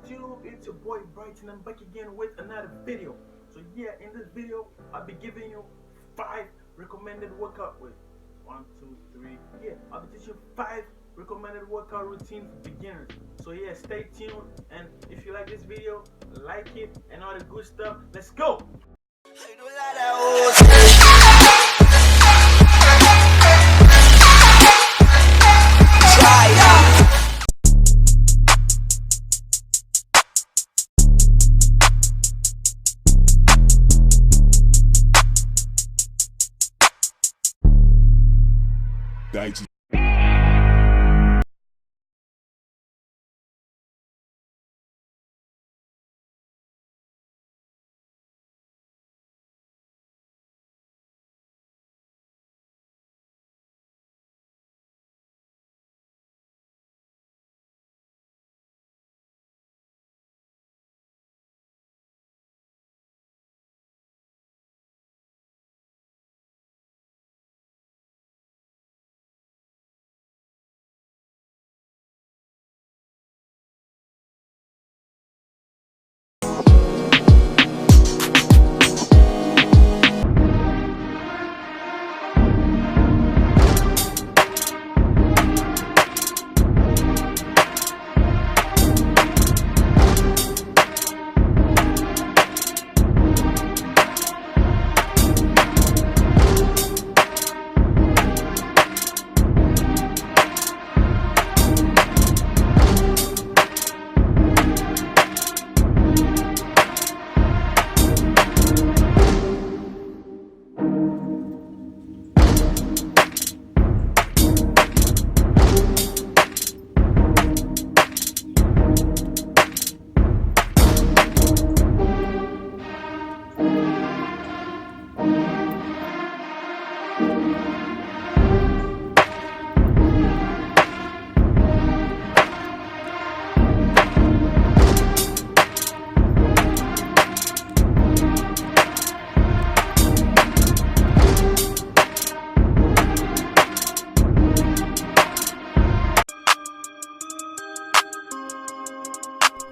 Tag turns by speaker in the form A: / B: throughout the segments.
A: YouTube, it's your boy Brighton. I'm back again with another video. So yeah, in this video I'll be giving you 5 recommended workout with 1, 2, 3. Yeah, I'll be teaching 5 recommended workout routine for beginners. So yeah, stay tuned, and if you like this video, like it and all the good stuff. Let's go.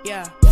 B: Yeah.